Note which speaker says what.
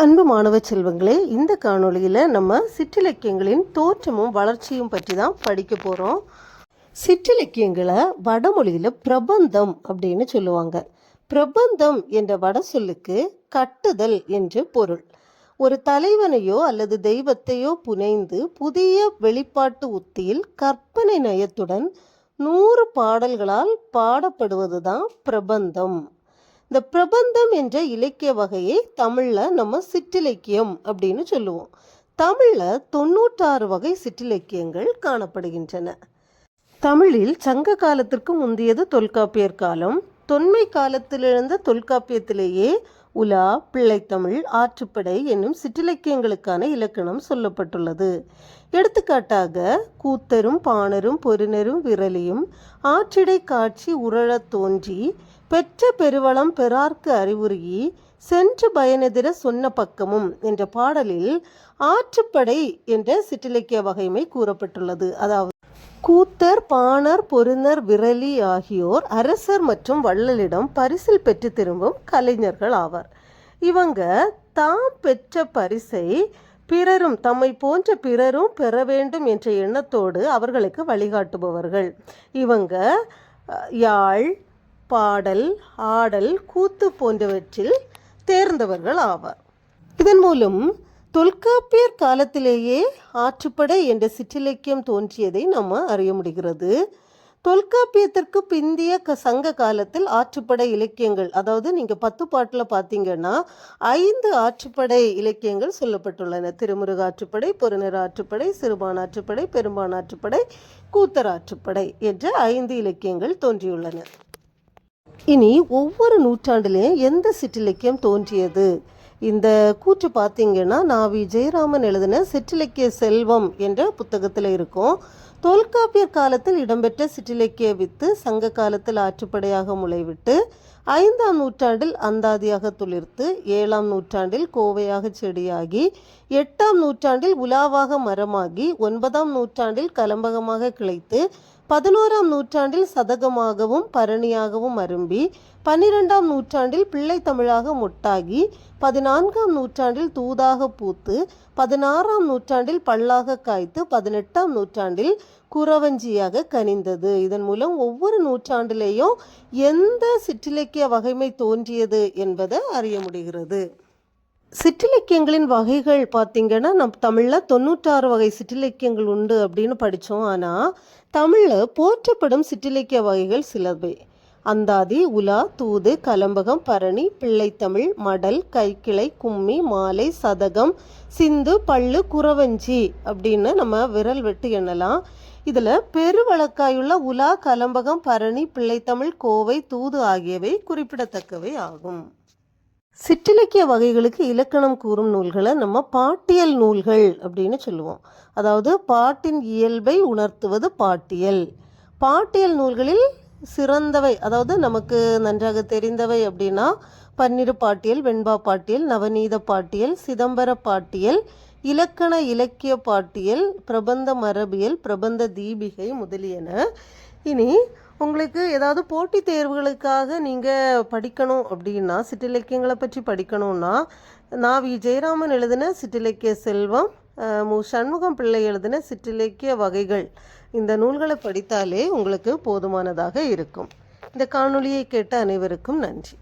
Speaker 1: அன்பு மாணவ செல்வங்களே, இந்த காணொளியில் நம்ம சிற்றிலக்கியங்களின் தோற்றமும் வளர்ச்சியும் பற்றி தான் படிக்க போகிறோம். சிற்றிலக்கியங்களை வடமொழியில் பிரபந்தம் அப்படின்னு சொல்லுவாங்க. பிரபந்தம் என்ற வட சொல்லுக்கு கட்டுதல் என்று பொருள். ஒரு தலைவனையோ அல்லது தெய்வத்தையோ புனைந்து புதிய வெளிப்பாட்டு உத்தியில் கற்பனை நயத்துடன் 100 பாடல்களால் பாடப்படுவது தான் பிரபந்தம். இந்த பிரபந்தம் என்ற இலக்கிய வகையை தமிழில் நம்ம சிற்றிலக்கியம் அப்படின்னு சொல்லுவோம். தமிழில் 96 வகை சிற்றிலக்கியங்கள் காணப்படுகின்றன. தமிழில் சங்க காலத்திற்கு முந்தையது தொல்காப்பியர் காலம். தொன்மை காலத்திலிருந்த தொல்காப்பியத்திலேயே உலா, பிள்ளைத்தமிழ், ஆற்றுப்படை என்னும் சிற்றிலக்கியங்களுக்கான இலக்கணம் சொல்லப்பட்டுள்ளது. எடுத்துக்காட்டாக கூத்தரும் பாணரும் பொருநரும் விரலியும் ஆற்றிடை காட்சி உரழத் தோன்றி பெற்ற பெருவளம் பெறார்க்கு அறிவுறுகி சென்று பயனெதிர சொன்ன பக்கமும் என்ற பாடலில் ஆற்றுப்படை என்ற சிற்றிலக்கிய வகைமை கூறப்பட்டுள்ளது. அதாவது கூத்தர், பாணர், பொருநர், விரலி ஆகியோர் அரசர் மற்றும் வள்ளலிடம் பரிசில் பெற்று திரும்பும் கலைஞர்கள் ஆவார். இவங்க தாம் பெற்ற பரிசை பிறரும் தம்மை போன்ற பிறரும் பெற வேண்டும் என்ற எண்ணத்தோடு அவர்களுக்கு வழிகாட்டுபவர்கள். இவங்க யாழ், பாடல், ஆடல், கூத்து போன்றவற்றில் தேர்ந்தவர்கள் ஆவார். இதன் மூலம் தொல்காப்பியர் காலத்திலேயே ஆற்றுப்படை என்ற சிற்றிலக்கியம் தோன்றியதை நம்ம அறிய முடிகிறது. தொல்காப்பியத்திற்கு பிந்திய சங்க காலத்தில் ஆற்றுப்படை இலக்கியங்கள், அதாவது நீங்கள் 10 பாட்டில் பார்த்தீங்கன்னா 5 ஆற்றுப்படை இலக்கியங்கள் சொல்லப்பட்டுள்ளன. திருமுருக ஆற்றுப்படை, பொருநர் ஆற்றுப்படை, சிறுபான் ஆற்றுப்படை, பெரும்பான் ஆற்றுப்படை, கூத்தர் ஆற்றுப்படை என்ற 5 இலக்கியங்கள் தோன்றியுள்ளன. இனி ஒவ்வொரு நூற்றாண்டிலையும் எந்த சிற்றிலக்கியம் தோன்றியது, இந்த கூற்று பார்த்தீங்கன்னா நாவி ஜெயராமன் எழுதின சிற்றிலக்கிய செல்வம் என்ற புத்தகத்தில் இருக்கும். தொல்காப்பியர் காலத்தில் இடம்பெற்ற சிற்றிலக்கிய வித்து சங்க காலத்தில் ஆற்றுப்படையாக முளைவிட்டு 5ஆம் நூற்றாண்டில் அந்தாதியாக துளிர்த்து 7ஆம் நூற்றாண்டில் கோவையாக செடியாகி 8ஆம் நூற்றாண்டில் உலாவாக மரமாகி 9ஆம் நூற்றாண்டில் கலம்பகமாக கிளைத்து 11ஆம் நூற்றாண்டில் சதகமாகவும் பரணியாகவும் அரும்பி 12ஆம் நூற்றாண்டில் பிள்ளை தமிழாக மொட்டாகி 14ஆம் நூற்றாண்டில் தூதாக பூத்து 16ஆம் நூற்றாண்டில் பல்லாக காய்த்து 18ஆம் நூற்றாண்டில் குறவஞ்சியாக கனிந்தது. இதன் மூலம் ஒவ்வொரு நூற்றாண்டிலேயும் எந்த சிற்றிலக்கிய வகைமை தோன்றியது என்பதை அறிய முடிகிறது. சிற்றிலக்கியங்களின் வகைகள் பார்த்திங்கன்னா நம் தமிழில் 96 வகை சிற்றிலக்கியங்கள் உண்டு அப்படின்னு படித்தோம். ஆனால் தமிழில் போற்றப்படும் சிற்றிலக்கிய வகைகள் சிலவை. அந்தாதி, உலா, தூது, கலம்பகம், பரணி, பிள்ளைத்தமிழ், மடல், கைக்கிளை, கும்மி, மாலை, சதகம், சிந்து, பள்ளு, குறவஞ்சி அப்படின்னு நம்ம விரல் வெட்டு எண்ணலாம். இதில் பெருவழக்காயுள்ள உலா, கலம்பகம், பரணி, பிள்ளைத்தமிழ், கோவை, தூது ஆகியவை குறிப்பிடத்தக்கவை ஆகும். சிற்றிலக்கிய வகைகளுக்கு இலக்கணம் கூறும் நூல்களை நம்ம பாட்டியல் நூல்கள் அப்படின்னு சொல்லுவோம். அதாவது பாட்டின் இயல்பை உணர்த்துவது பாட்டியல். பாட்டியல் நூல்களில் சிறந்தவை, அதாவது நமக்கு நன்றாக தெரிந்தவை அப்படின்னா பன்னிரு பாட்டியல், வெண்பா பாட்டியல், நவநீத பாட்டியல், சிதம்பர பாட்டியல், இலக்கண இலக்கிய பாட்டியல், பிரபந்த மரபியல், பிரபந்த தீபிகை முதலியன. இனி உங்களுக்கு ஏதாவது போட்டித் தேர்வுகளுக்காக நீங்கள் படிக்கணும் அப்படின்னா, சிற்றிலக்கியங்களை பற்றி படிக்கணும்னா நாவி ஜெயராமன் எழுதின சிற்றிலக்கிய செல்வம், மு சண்முகம் பிள்ளை எழுதின சிற்றிலக்கிய வகைகள், இந்த நூல்களை படித்தாலே உங்களுக்கு போதுமானதாக இருக்கும். இந்த காணொளியை கேட்ட அனைவருக்கும் நன்றி.